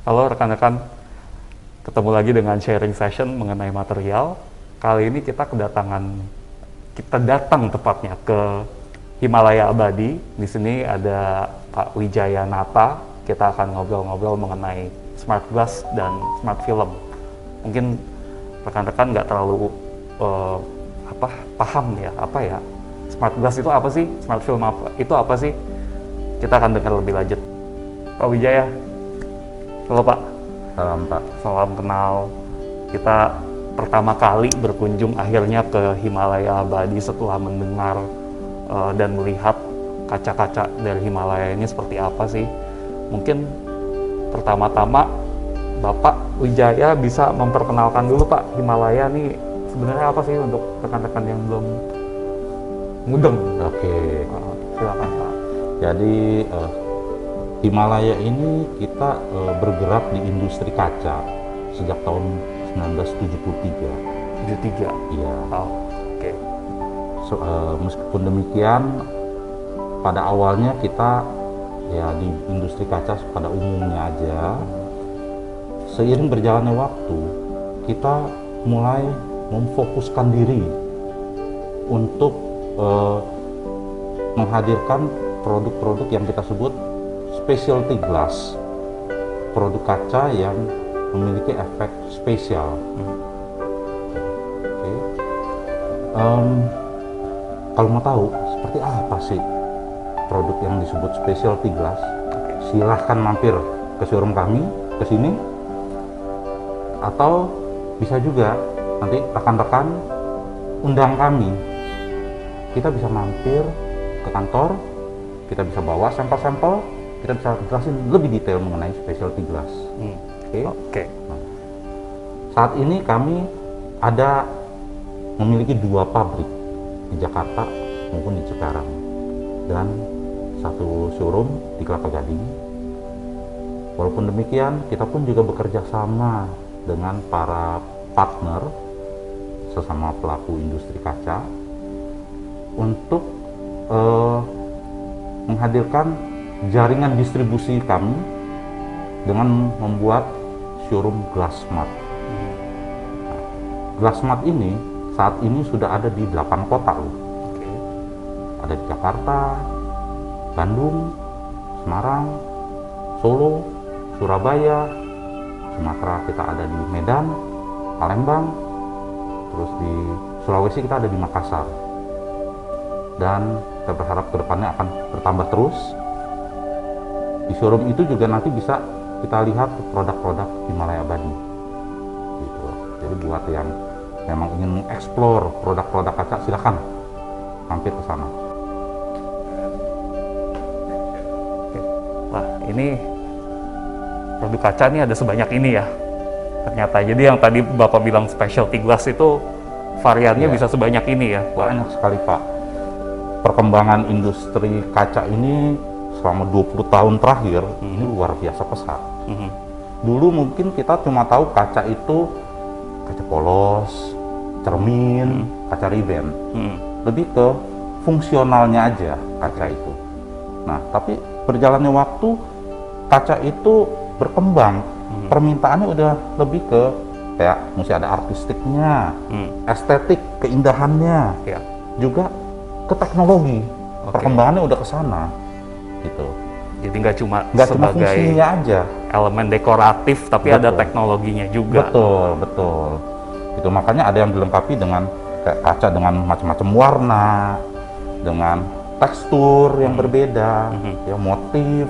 Halo rekan-rekan, ketemu lagi dengan sharing session mengenai material. Kali ini kita datang tepatnya ke Himalaya Abadi. Di sini ada Pak Wijaya Nata. Kita akan ngobrol-ngobrol mengenai smart glass dan smart film. Mungkin rekan-rekan nggak terlalu paham ya, smart glass itu apa sih, smart film itu apa sih? Kita akan dengar lebih lanjut. Pak Wijaya. Halo Pak. Salam Pak. Salam kenal. Kita pertama kali berkunjung akhirnya ke Himalaya Abadi setelah mendengar dan melihat kaca-kaca dari Himalaya ini seperti apa sih. Mungkin pertama-tama Bapak Wijaya bisa memperkenalkan dulu Pak, Himalaya ini sebenarnya apa sih untuk rekan-rekan yang belum mudeng. Oke. Silakan Pak. Jadi Himalaya ini kita bergerak di industri kaca sejak tahun 1973. 73. Iya. Oh, oke. Meskipun demikian, pada awalnya kita ya di industri kaca pada umumnya aja. Seiring berjalannya waktu, kita mulai memfokuskan diri untuk menghadirkan produk-produk yang kita sebut specialty glass, produk kaca yang memiliki efek spesial. Okay. Kalau mau tahu seperti apa sih produk yang disebut specialty glass, silahkan mampir ke showroom kami ke sini, atau bisa juga nanti rekan-rekan undang kami. Kita bisa mampir ke kantor, kita bisa bawa sampel-sampel, kita bisa jelasin lebih detail mengenai specialty glass. Oke. Nah, saat ini kami memiliki 2 pabrik di Jakarta maupun di Cikarang, dan 1 showroom di Kelapa Gading. Walaupun demikian, kita pun juga bekerja sama dengan para partner sesama pelaku industri kaca untuk menghadirkan jaringan distribusi kami dengan membuat showroom Glassmart. Nah, Glassmart ini saat ini sudah ada di 8 kota loh. Ada di Jakarta, Bandung, Semarang, Solo, Surabaya, Sumatera kita ada di Medan, Palembang, terus di Sulawesi kita ada di Makassar. Dan kita berharap kedepannya akan bertambah terus. Di showroom itu juga nanti bisa kita lihat produk-produk Himalaya Abadi. Gitu. Jadi buat yang memang ingin mengeksplor produk-produk kaca, silakan mampir ke sana. Wah, ini produk kaca ini ada sebanyak ini ya ternyata. Jadi yang tadi Bapak bilang specialty glass itu variannya bisa sebanyak ini ya. Banyak sekali Pak. Perkembangan industri kaca ini selama 20 tahun terakhir ini luar biasa pesat. Dulu mungkin kita cuma tahu kaca itu kaca polos, cermin, kaca riben. Lebih ke fungsionalnya aja kaca itu. Nah, tapi berjalannya waktu kaca itu berkembang. Permintaannya udah lebih ke kayak mesti ada artistiknya, estetik, keindahannya, juga ke teknologi. Perkembangannya udah ke sana gitu. Jadi nggak cuma sebagai fungsinya aja, elemen dekoratif, tapi ada teknologinya juga. Betul. Itu makanya ada yang dilengkapi dengan kayak kaca dengan macam-macam warna, dengan tekstur yang berbeda, ya motif.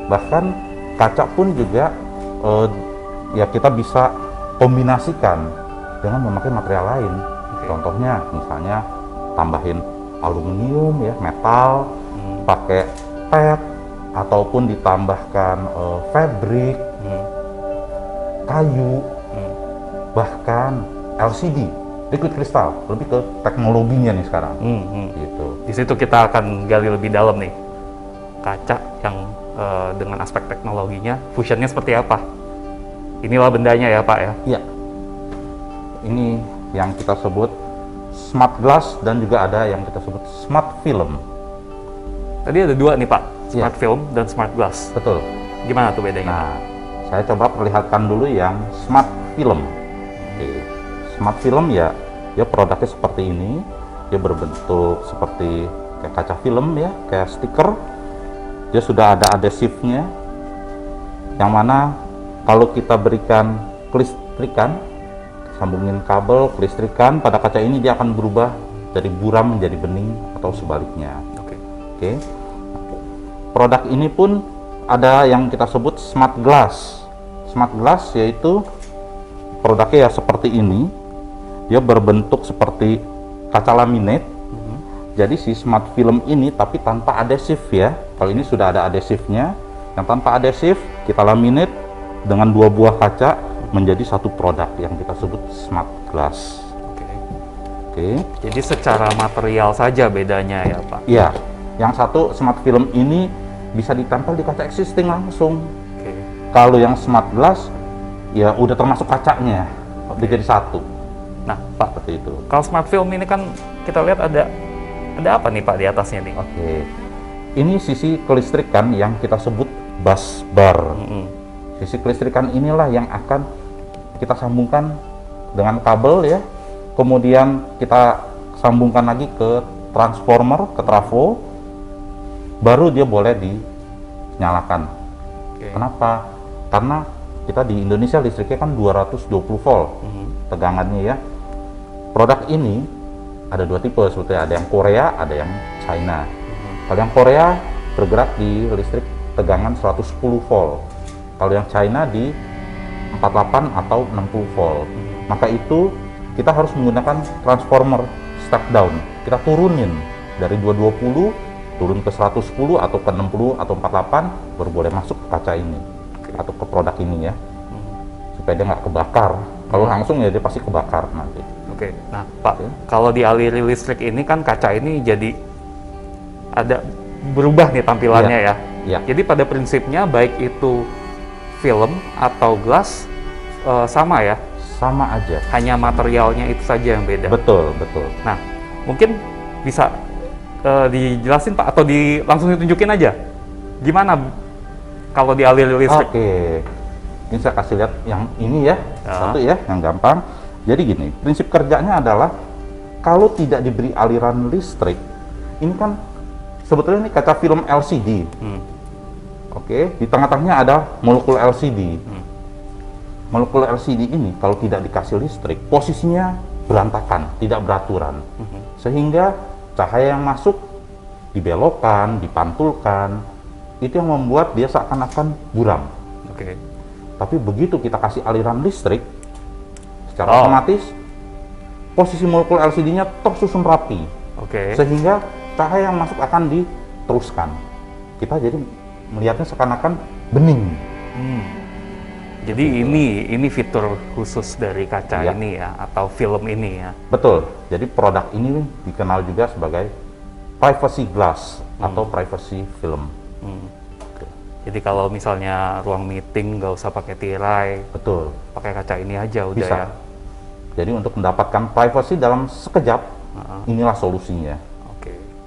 Bahkan kaca pun juga ya kita bisa kombinasikan dengan memakai material lain. Contohnya misalnya tambahin aluminium ya, metal, pakai PET, ataupun ditambahkan fabrik, kayu, bahkan LCD, liquid crystal, lebih ke teknologinya nih sekarang. Gitu. Di situ kita akan gali lebih dalam nih, kaca yang dengan aspek teknologinya, fusionnya seperti apa? Inilah bendanya ya Pak ya? Iya. Ini yang kita sebut smart glass dan juga ada yang kita sebut smart film. Tadi ada 2 nih Pak, smart film dan smart glass. Betul. Gimana tuh bedanya? Nah, Saya coba perlihatkan dulu yang smart film. Oke. Smart film ya produknya seperti ini. Dia berbentuk seperti kayak kaca film ya, kayak stiker. Dia sudah ada adesifnya, yang mana kalau kita berikan kelistrikan, sambungin kabel kelistrikan pada kaca ini, dia akan berubah dari buram menjadi bening atau sebaliknya. Oke. Produk ini pun ada yang kita sebut smart glass. Smart glass yaitu produknya ya seperti ini. Dia berbentuk seperti kaca laminate. Jadi si smart film ini tapi tanpa adesif ya. Kalau ini sudah ada adesifnya. Yang tanpa adesif kita laminate dengan 2 buah kaca menjadi satu produk yang kita sebut smart glass. Oke. Jadi secara material saja bedanya ya Pak? Iya. Yang satu smart film ini bisa ditempel di kaca existing langsung. Kalau yang smart glass ya udah termasuk kacanya, udah jadi satu. Nah Pak, seperti itu. Kalau smart film ini kan kita lihat ada apa nih Pak di atasnya nih? Oke. Ini sisi kelistrikan yang kita sebut bus bar. Sisi kelistrikan inilah yang akan kita sambungkan dengan kabel ya. Kemudian kita sambungkan lagi ke transformer, ke trafo. Baru dia boleh dinyalakan. Kenapa? Karena kita di Indonesia listriknya kan 220 volt tegangannya ya. Produk ini ada 2 tipe sebetulnya, ada yang Korea, ada yang China. Kalau yang Korea bergerak di listrik tegangan 110 volt. Kalau yang China di 48 atau 60 volt. Maka itu kita harus menggunakan transformer step down. Kita turunin dari 220 turun ke 110 atau ke 60 atau 48 baru boleh masuk ke kaca ini atau ke produk ini ya, supaya dia nggak kebakar. Kalau langsung ya dia pasti kebakar nanti. Nah Pak, kalau dialiri listrik ini kan kaca ini jadi ada berubah nih tampilannya ya. Jadi pada prinsipnya baik itu film atau glass sama ya? Sama aja. Hanya materialnya itu saja yang beda. Betul. Nah, mungkin bisa dijelasin Pak atau langsung ditunjukin aja gimana kalau dialiri listrik. Oke. Ini saya kasih lihat yang ini ya. Satu ya, yang gampang. Jadi gini, prinsip kerjanya adalah kalau tidak diberi aliran listrik, ini kan sebetulnya ini kaca film LCD. Oke, di tengah-tengahnya ada molekul LCD. Molekul LCD ini kalau tidak dikasih listrik, posisinya berantakan, tidak beraturan. Sehingga cahaya yang masuk dibelokkan, dipantulkan, itu yang membuat dia seakan-akan buram. Tapi begitu kita kasih aliran listrik, secara otomatis posisi molekul LCD-nya tersusun rapi, sehingga cahaya yang masuk akan diteruskan. Kita jadi melihatnya seakan-akan bening. Jadi ini fitur khusus dari kaca ini ya, atau film ini ya? Betul. Jadi produk ini dikenal juga sebagai privacy glass atau privacy film. Jadi kalau misalnya ruang meeting nggak usah pakai tirai, betul, pakai kaca ini aja udah bisa. Ya. Jadi untuk mendapatkan privacy dalam sekejap, inilah solusinya.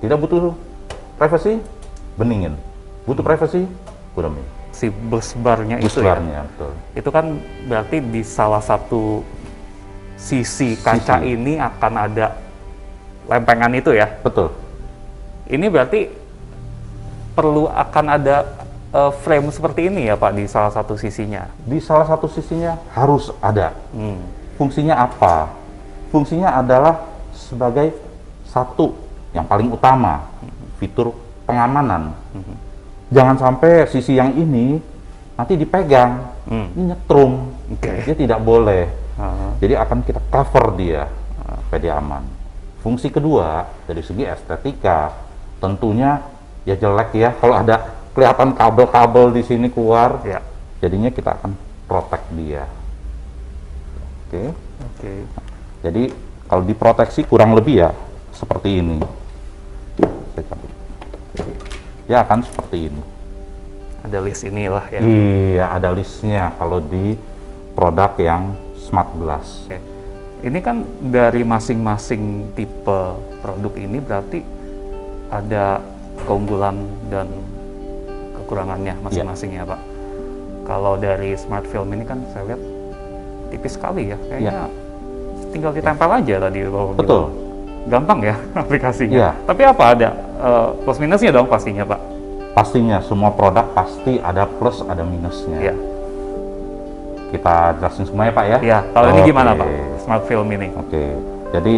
Tidak butuh privacy, beningin. Butuh privacy, kudemin. Si bus barnya itu ya, betul. Itu kan berarti di salah satu sisi kaca ini akan ada lempengan itu ya? Betul. Ini berarti perlu akan ada frame seperti ini ya Pak di salah satu sisinya? Di salah satu sisinya harus ada. Fungsinya apa? Fungsinya adalah sebagai satu yang paling utama, fitur pengamanan. Jangan sampai sisi yang ini nanti dipegang, ini nyetrum, dia tidak boleh. Jadi akan kita cover dia, supaya dia aman. Fungsi kedua dari segi estetika, tentunya ya jelek ya kalau ada kelihatan kabel-kabel di sini keluar, jadinya kita akan protect dia. Jadi kalau diproteksi kurang lebih ya seperti ini. Ya akan seperti ini. Ada list inilah ya. Iya, ada listnya kalau di produk yang smart glass. Ini kan dari masing-masing tipe produk ini berarti ada keunggulan dan kekurangannya masing-masing ya Pak. Kalau dari smart film ini kan saya lihat tipis sekali ya, kayaknya tinggal ditempel aja tadi Bapak Betul. bilang. Gampang ya aplikasinya. Iya. Tapi apa ada plus minusnya dong pastinya Pak? Pastinya semua produk pasti ada plus ada minusnya. Iya. Kita jelasin semua ya Pak ya. Iya. Kalau ini gimana Oke. Pak? Smart film ini? Oke. Jadi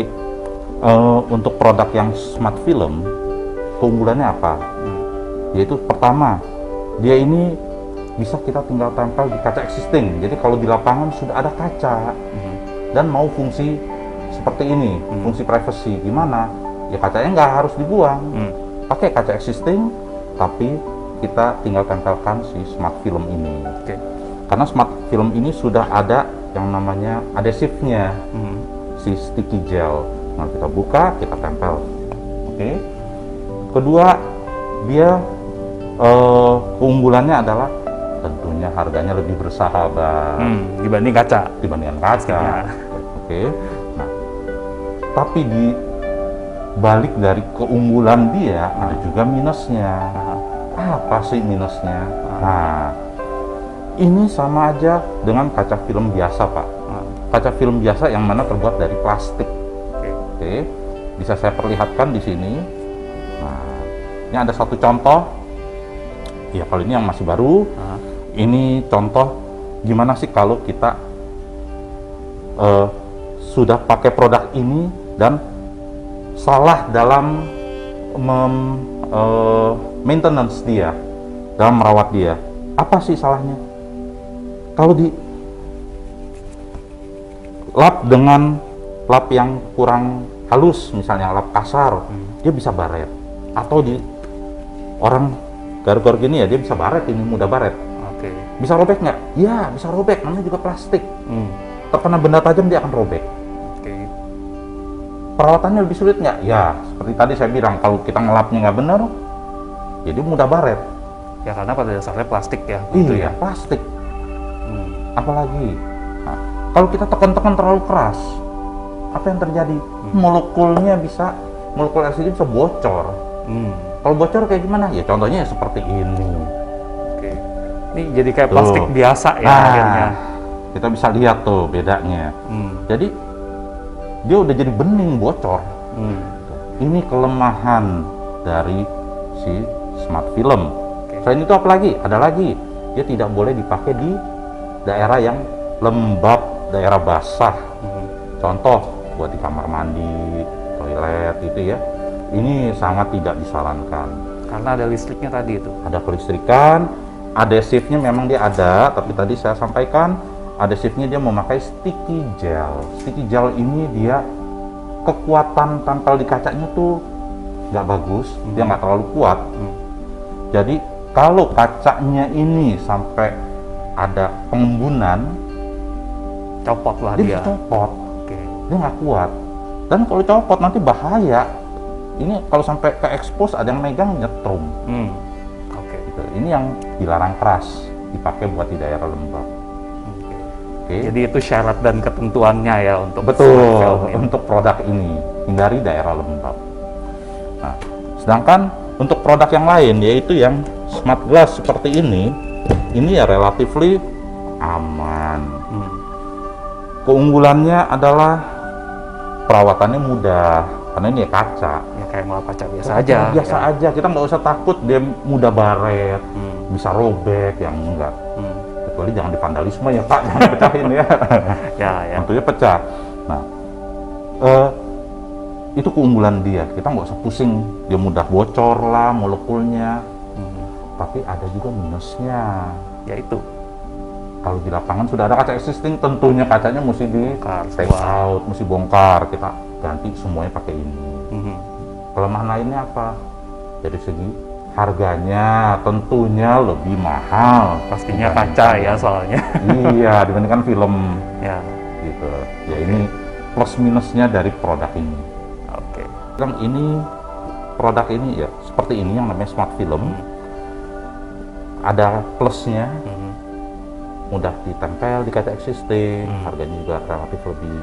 untuk produk yang smart film keunggulannya apa? Yaitu pertama, dia ini bisa kita tinggal tempel di kaca existing. Jadi kalau di lapangan sudah ada kaca dan mau fungsi seperti ini, fungsi privacy gimana? Ya kacanya nggak harus dibuang, pakai kaca existing, tapi kita tinggal tempelkan si smart film ini. Oke. Karena smart film ini sudah ada yang namanya adhesifnya, si sticky gel. Nah kita buka, kita tempel. Oke. Kedua, dia keunggulannya adalah tentunya harganya lebih bersahabat Dibanding kaca. dibandingkan kaca. Pastinya. Oke. Nah, tapi di balik dari keunggulan dia ada juga minusnya. Apa sih minusnya? Nah, ini sama aja dengan kaca film biasa, Pak. Kaca film biasa yang mana terbuat dari plastik. Oke. Bisa saya perlihatkan di sini. Nah, ini ada satu contoh. Ya, kalau ini yang masih baru. Ini contoh gimana sih kalau kita sudah pakai produk ini dan salah dalam maintenance dia, dalam merawat dia. Apa sih salahnya? Kalau di lap dengan lap yang kurang halus, misalnya lap kasar, dia bisa baret. Atau di orang garuk-garuk gini ya, dia bisa baret, ini mudah baret. Oke. Bisa robek nggak? Ya, bisa robek, namanya juga plastik. Terkena benda tajam dia akan robek. Oke. Perawatannya lebih sulit nggak? Ya, seperti tadi saya bilang, kalau kita ngelapnya nggak benar, jadi mudah baret. Ya karena pada dasarnya plastik ya. Gitu Iya, ya. plastik. Apalagi, nah, kalau kita tekan-tekan terlalu keras, apa yang terjadi? Molekul LCD bisa bocor. Kalau bocor kayak gimana? Ya contohnya ya seperti ini. Oke. Ini jadi kayak Tuh. plastik biasa ya Nah, akhirnya. kita bisa lihat tuh bedanya. Jadi dia udah jadi bening bocor. Ini kelemahan dari si smart film. Selain itu apa lagi? Ada lagi, dia tidak boleh dipakai di daerah yang lembab, daerah basah. Contoh buat di kamar mandi, toilet itu ya. Ini sangat tidak disarankan. Karena ada listriknya tadi itu. Ada kelistrikan, adhesifnya memang dia ada, tapi tadi saya sampaikan adhesifnya dia memakai sticky gel. Sticky gel ini dia kekuatan tempel di kacanya tuh nggak bagus, dia nggak terlalu kuat. Jadi kalau kacanya ini sampai ada pengembunan, Copot lah dia dia. bisa copot, Oke. dia nggak kuat. Dan kalau copot nanti bahaya. Ini kalau sampai ke expose ada yang megang nyetrum. Oke. Gitu. Ini yang dilarang keras dipakai buat di daerah lembab. Oke. Jadi itu syarat dan ketentuannya ya untuk Betul, smart film ini. untuk produk ini, hindari daerah lembab. Nah, sedangkan untuk produk yang lain, yaitu yang smart glass seperti ini ya relatively aman. Keunggulannya adalah perawatannya mudah, karena ini ya kaca. Ya kayak ngelap kaca biasa Kaca aja. biasa ya. aja, kita nggak usah takut dia mudah baret, bisa robek, yang enggak. Kecuali jangan divandalisme ya Pak, jangan pecahin ya. Ya. Tentunya pecah. Nah, itu keunggulan dia. Kita nggak usah pusing, dia mudah bocor lah molekulnya. Tapi ada juga minusnya. Yaitu Kalau di lapangan sudah ada kaca existing, tentunya kacanya mesti di take out, mesti bongkar. Kita ganti semuanya pakai ini. Kelemahan lainnya apa? Dari segi harganya tentunya lebih mahal. pastinya kaca ya soalnya. Iya, dibandingkan film. Ya. Gitu. Ya ini plus minusnya dari produk ini. Oke. Yang ini produk ini ya seperti ini yang namanya smart film. Ada plusnya, mudah ditempel di kaca existing, harganya juga relatif lebih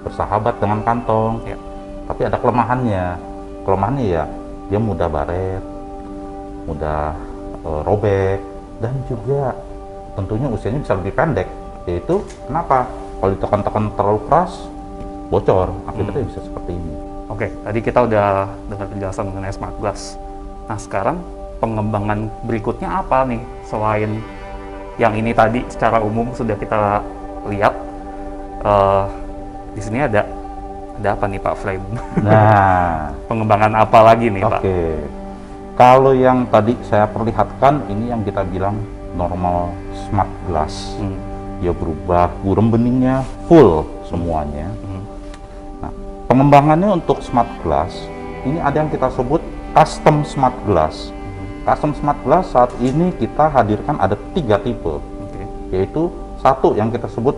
bersahabat dengan kantong. Ya. Tapi ada kelemahannya. Kelemahannya ya dia mudah baret, mudah robek, dan juga tentunya usianya bisa lebih pendek. Yaitu kenapa? Kalau ditekan-tekan terlalu keras, bocor. Akibatnya bisa seperti ini. Oke, tadi kita udah dengar penjelasan mengenai smart glass. Nah, sekarang pengembangan berikutnya apa nih selain yang ini tadi secara umum sudah kita lihat? Di sini ada apa nih Pak Frame? Nah, Pengembangan apa lagi nih Pak? oke. Kalau yang tadi saya perlihatkan, ini yang kita bilang normal smart glass. Dia berubah, burem beningnya full semuanya. Nah, pengembangannya untuk smart glass, ini ada yang kita sebut custom smart glass. Custom smart glass saat ini kita hadirkan ada 3 tipe. Oke. Yaitu satu yang kita sebut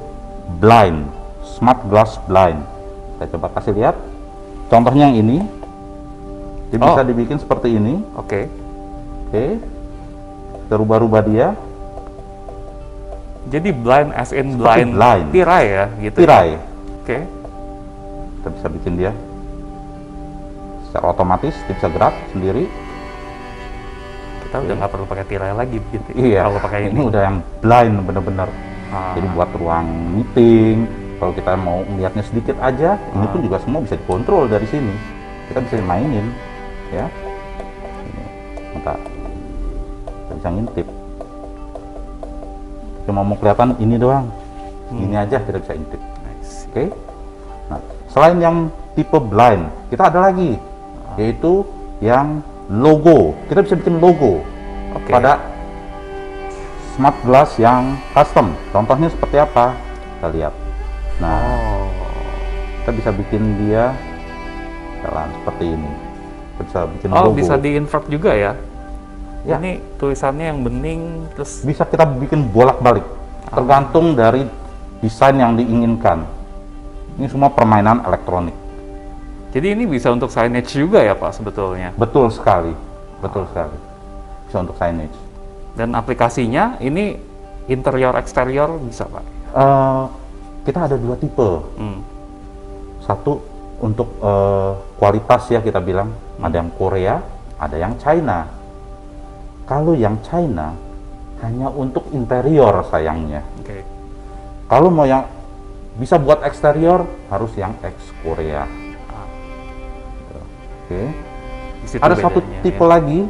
blind, smart glass blind. Saya coba kasih lihat. Contohnya yang ini. Dia bisa dibikin seperti ini. Oke. Oke. Kita rubah-rubah dia. Jadi blind as in Seperti blind. tirai ya gitu. Tirai. Ya? Oke. Kita bisa bikin dia secara otomatis, dia bisa gerak sendiri. Kita udah nggak perlu pakai tirai lagi gitu. Iya. Kalau pakai Ini udah yang blind bener-bener. Jadi buat ruang meeting, kalau kita mau melihatnya sedikit aja, ini pun juga semua bisa dikontrol dari sini. Kita bisa mainin, ya. Ini, bentar. Kita bisa ngintip. Cuma mau kelihatan ini doang. Ini aja kita bisa intip. Nice. Oke. Nah, selain yang tipe blind, kita ada lagi, yaitu yang logo. Kita bisa bikin logo pada smart glass yang custom. Contohnya seperti apa? Kita lihat. Nah, kita bisa bikin dia jalan seperti ini. Kita bisa bikin logo. Bisa di-invert juga ya? Ya. Ini tulisannya yang bening, terus Bisa kita bikin bolak-balik, tergantung dari desain yang diinginkan. Ini semua permainan elektronik. jadi ini bisa untuk signage juga ya Pak sebetulnya? Betul sekali, betul sekali. Bisa untuk signage. Dan aplikasinya ini interior eksterior bisa Pak? Kita ada 2 tipe. Hmm. Satu untuk kualitas ya kita bilang, ada yang Korea, ada yang China. Kalau yang China hanya untuk interior sayangnya. Oke. Kalau mau yang bisa buat eksterior harus yang ex Korea. Oke. Di situ Ada satu bedanya, tipe ya. lagi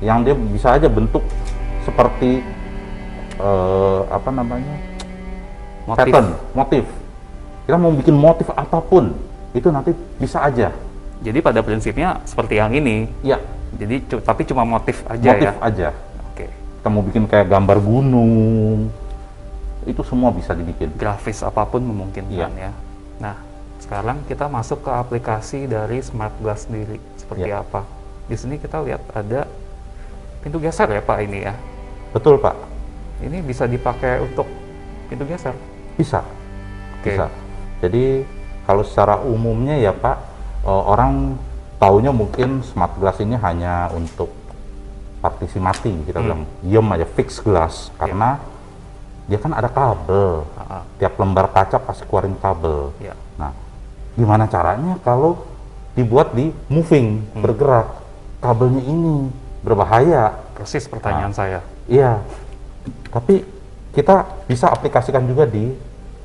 yang dia bisa aja bentuk seperti apa namanya? Motif. Pattern, motif. Kita mau bikin motif apapun, itu nanti bisa aja. Jadi pada prinsipnya seperti yang ini. Ya, Jadi tapi cuma motif aja motif ya. aja. Oke. Kita mau bikin kayak gambar gunung, itu semua bisa dibikin. Grafis apapun memungkinkan Iya. ya. Nah, sekarang kita masuk ke aplikasi dari smart glass sendiri. Seperti Iya. apa? Di sini kita lihat ada pintu geser ya Pak ini ya. Betul Pak, Ini bisa dipakai untuk pintu geser. bisa. Oke. Bisa. Jadi kalau secara umumnya ya Pak, orang taunya mungkin smart glass ini hanya untuk partisi mati, kita bilang diem aja, fix glass, karena dia kan ada kabel. Tiap lembar kaca pasti keluarin kabel. Ya. Nah, gimana caranya kalau dibuat di moving, bergerak? Kabelnya ini berbahaya. Persis pertanyaan saya. Iya, tapi kita bisa aplikasikan juga di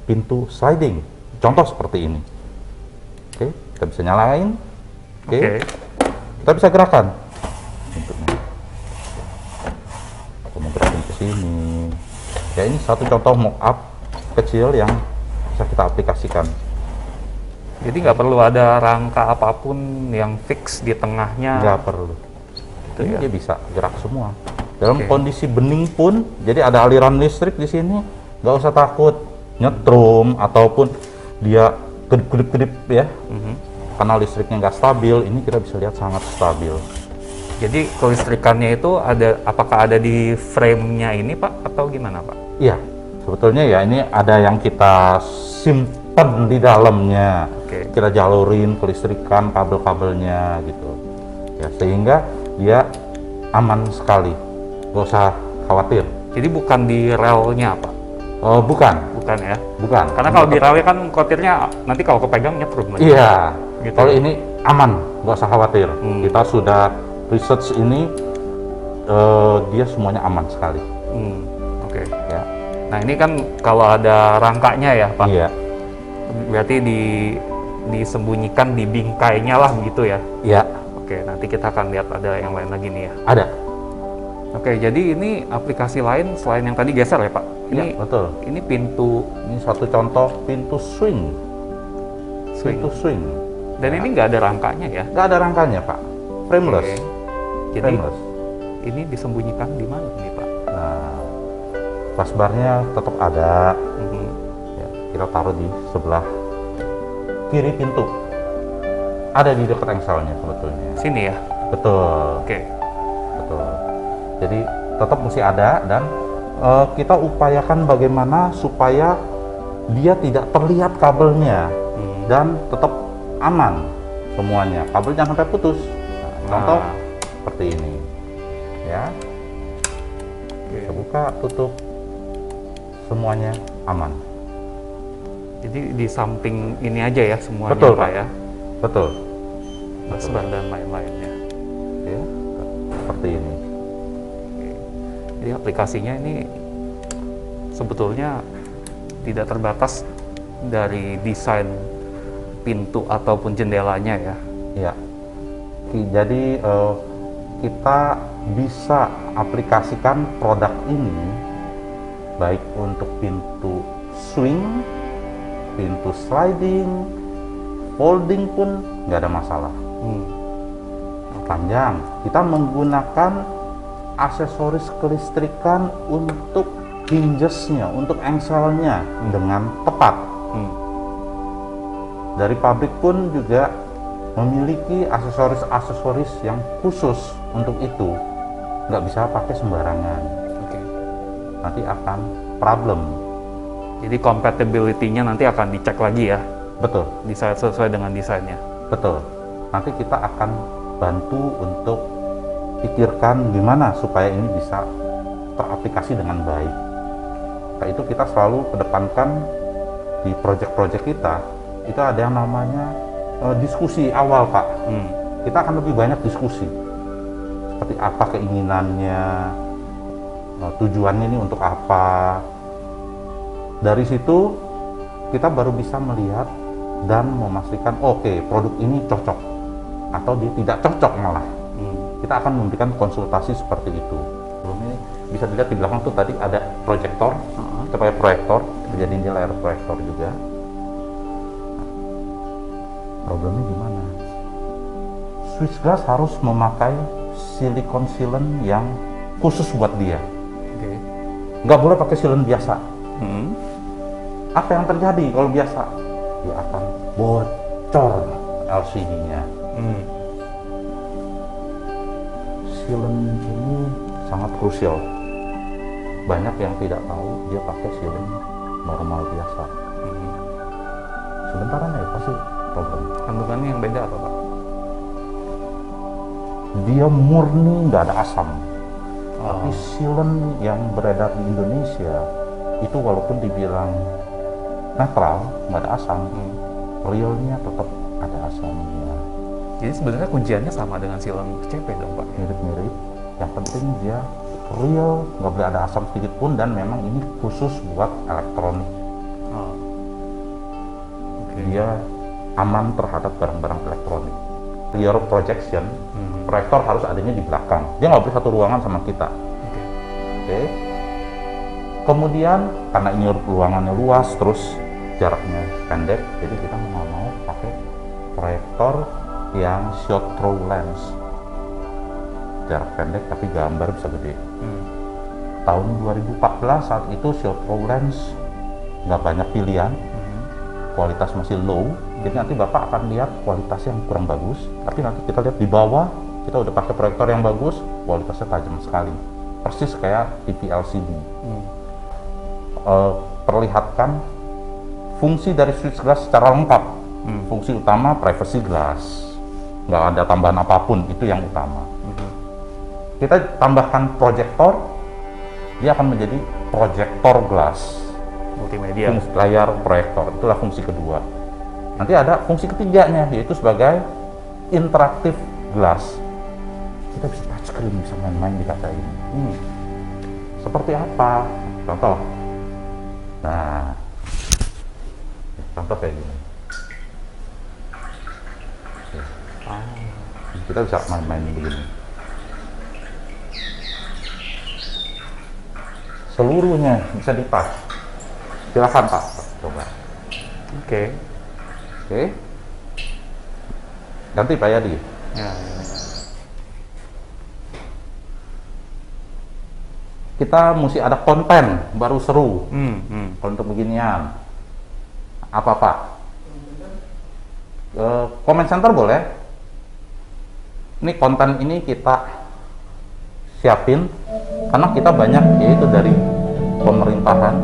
pintu sliding. Contoh seperti ini. Oke, kita bisa nyalain. Oke, kita bisa gerakan. Pintunya. Aku mau gerakin ke sini. Ya, ini satu contoh mock-up kecil yang bisa kita aplikasikan. Jadi nggak perlu ada rangka apapun yang fix di tengahnya. Nggak perlu. Gitu Ini ya. dia bisa gerak semua. Dalam Oke. kondisi bening pun, jadi ada aliran listrik di sini, nggak usah takut nyetrum ataupun dia kedip-kedip ya. Karena listriknya nggak stabil, ini kita bisa lihat sangat stabil. Jadi kelistrikannya itu apakah ada di frame-nya ini Pak atau gimana Pak? Iya, sebetulnya ya ini ada yang kita simpan di dalamnya. Oke. Kita jalurin kelistrikan kabel-kabelnya gitu. Ya, sehingga dia aman sekali, nggak usah khawatir. Jadi bukan di relnya Pak? Oh, bukan, Bukan ya? bukan. Karena kalau di relnya kan kotirnya nanti kalau kepegang nyetrum lagi. Iya, Gitu kalau ya? ini aman, nggak usah khawatir. Kita sudah research ini, dia semuanya aman sekali. Oke. Ya. Nah ini kan kalau ada rangkanya ya Pak, Iya. berarti disembunyikan di bingkainya lah begitu ya. Iya. Oke, nanti kita akan lihat ada yang lain lagi nih ya. Ada. Oke, jadi ini aplikasi lain selain yang tadi geser ya Pak? Ini Iya, betul. Ini pintu Ini satu contoh pintu swing. swing. Pintu swing. Dan ini nggak ada rangkanya ya? Nggak ada rangkanya, Pak. Frameless. Oke. Jadi Frameless. ini disembunyikan di mana nih Pak? Nah, crossbarnya tetap ada. Mhm. Ya, kita taruh di sebelah kiri pintu. Ada di dekat engselnya sebetulnya. Sini ya? Betul. Oke. Betul. Jadi tetap mesti ada dan kita upayakan bagaimana supaya dia tidak terlihat kabelnya dan tetap aman semuanya. Kabel jangan sampai putus. Nah, contoh seperti ini, ya. Kita buka, tutup, semuanya aman. Jadi di samping ini aja ya semuanya Betul, Pak Pak. ya? Betul. Crossbar dan lain-lainnya. Ya, seperti ini. Jadi aplikasinya ini sebetulnya tidak terbatas dari desain pintu ataupun jendelanya ya. Ya. Jadi kita bisa aplikasikan produk ini baik untuk pintu swing, pintu sliding, folding pun nggak ada masalah. Panjang, kita menggunakan aksesoris kelistrikan untuk hingesnya, untuk engselnya dengan tepat. Dari pabrik pun juga memiliki aksesoris-aksesoris yang khusus untuk itu. Nggak bisa pakai sembarangan. Oke. Nanti akan problem. Jadi compatibility-nya nanti akan dicek lagi ya, Betul, desain sesuai dengan desainnya. betul. Nanti kita akan bantu untuk pikirkan gimana supaya ini bisa teraplikasi dengan baik. Nah, itu kita selalu kedepankan di proyek-proyek kita, itu ada yang namanya diskusi awal, Pak. Kita akan lebih banyak diskusi. Seperti apa keinginannya, tujuannya ini untuk apa. Dari situ kita baru bisa melihat dan memastikan oke, produk ini cocok atau dia tidak cocok malah. Kita akan memberikan konsultasi seperti itu. Belum ini bisa dilihat di belakang tuh tadi ada proyektor. Kita pakai proyektor, jadi ini layar proyektor juga. Problemnya gimana? Switchglass harus memakai silikon sealant yang khusus buat dia. Oke. Nggak boleh pakai sealant biasa. Hmm. Apa yang terjadi kalau biasa? Dia akan bocor LCD-nya. Sealant ini sangat krusial. Banyak yang tidak tahu dia pakai sealant normal biasa. Sebentaran ya pasti problem. Kandungannya yang beda apa Pak? Dia murni nggak ada asam. Oh. Tapi sealant yang beredar di Indonesia itu walaupun dibilang netral, nggak ada asam, realnya tetap ada asamnya. Jadi sebenarnya kunciannya sama dengan silang CP dong Pak? Mirip-mirip. Yang penting dia real, nggak boleh ada asam sedikit pun, dan memang ini khusus buat elektronik. Oh. Oke. Dia aman terhadap barang-barang elektronik. Rear projection, proyektor harus adanya di belakang. Dia nggak boleh satu ruangan sama kita. Oke. Oke. Kemudian karena ini ruangannya luas, terus jaraknya pendek, jadi kita nggak mau pakai proyektor yang short throw lens. Jarak pendek tapi gambar bisa gede. Tahun 2014 saat itu short throw lens nggak banyak pilihan, kualitas masih low, jadi nanti Bapak akan lihat kualitas yang kurang bagus, tapi nanti kita lihat di bawah, kita udah pakai proyektor yang bagus, kualitasnya tajam sekali, persis kayak TV LCD. Perlihatkan fungsi dari switch glass secara lengkap. Fungsi utama privacy glass, nggak ada tambahan apapun, itu yang utama. Kita tambahkan proyektor, dia akan menjadi proyektor glass. Multimedia. Fungsi layar proyektor, itulah fungsi kedua. Nanti ada fungsi ketiganya, yaitu sebagai interaktif glass. Kita bisa touchscreen, bisa main-main di kaca ini. seperti apa? Contoh. Nah, contoh kayak gini. Kita bisa main-main begini. Seluruhnya bisa dipas. Silakan Pak, coba. Oke. Oke. Ganti Pak Yadi. Ya. Kita mesti ada konten baru seru. Kalau untuk beginian. Apa Pak? Comment center boleh. Ini konten ini kita siapin karena kita banyak yaitu dari pemerintahan.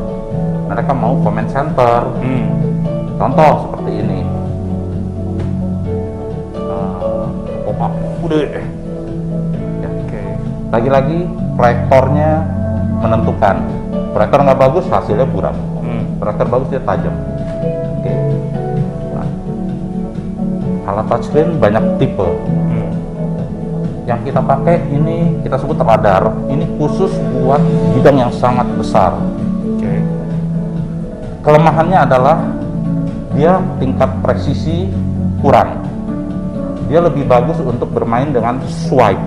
Mereka mau comment center. Contoh seperti ini. Pop-up udah. Ya. Oke. Lagi-lagi proyektornya menentukan. Proyektor nggak bagus hasilnya buram. Proyektor bagus dia tajam. Oke. Nah, alat touchscreen banyak tipe. Yang kita pakai ini kita sebut radar. Ini khusus buat bidang yang sangat besar. Oke. Kelemahannya adalah dia tingkat presisi kurang. Dia lebih bagus untuk bermain dengan swipe,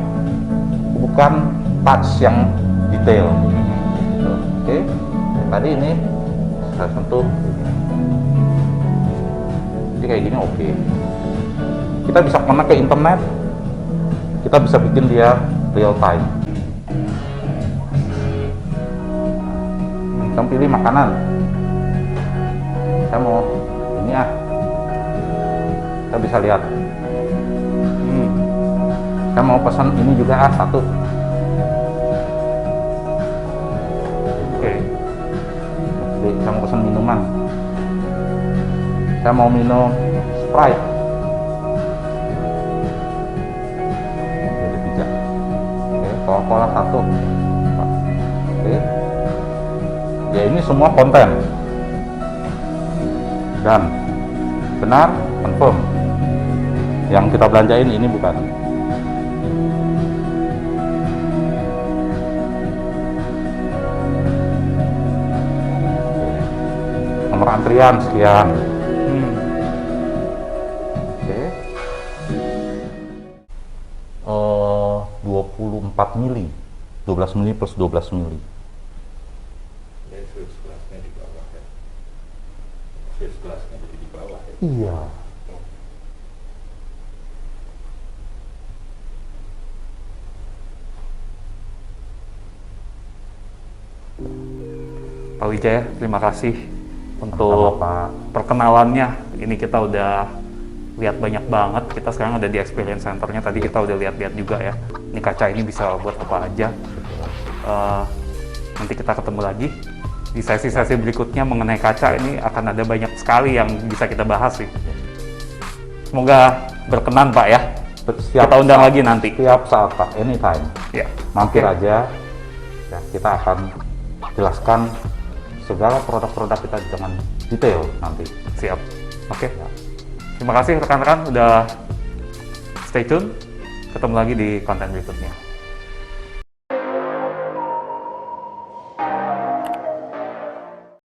bukan touch yang detail. Oke. Tadi ini saya sentuh. Jadi kayak gini oke. Kita bisa connect ke internet. Kita bisa bikin dia real time. Kita pilih makanan. Saya mau ini ya. Kita bisa lihat. Saya mau pesan ini juga satu. Oke. Jadi saya mau pesan minuman. Saya mau minum Sprite. Coca-Cola satu. Oke. Ya ini semua konten. Dan benar, confirm. Yang kita belanjain ini bukan. Nomor antrian sekian. Oke. 24 mili, 12 mili plus 12 mili. Ya, fuse glass-nya di bawah ya. Fuse glass-nya jadi di bawah ya. Iya. Pak Wijaya, terima kasih untuk perkenalannya. Ini kita udah lihat banyak banget. Kita sekarang ada di experience centernya. Tadi kita udah lihat-lihat juga ya. Ini kaca ini bisa buat apa aja. Nanti kita ketemu lagi di sesi-sesi berikutnya mengenai kaca. Ini akan ada banyak sekali yang bisa kita bahas sih. Semoga berkenan Pak ya. Siap, kita undang lagi nanti. Tiap saat Pak, anytime. Ya. Mampir aja. Ya, kita akan jelaskan segala produk-produk kita dengan detail nanti. Siap. Oke. Terima kasih rekan-rekan udah stay tune. Ketemu lagi di konten berikutnya.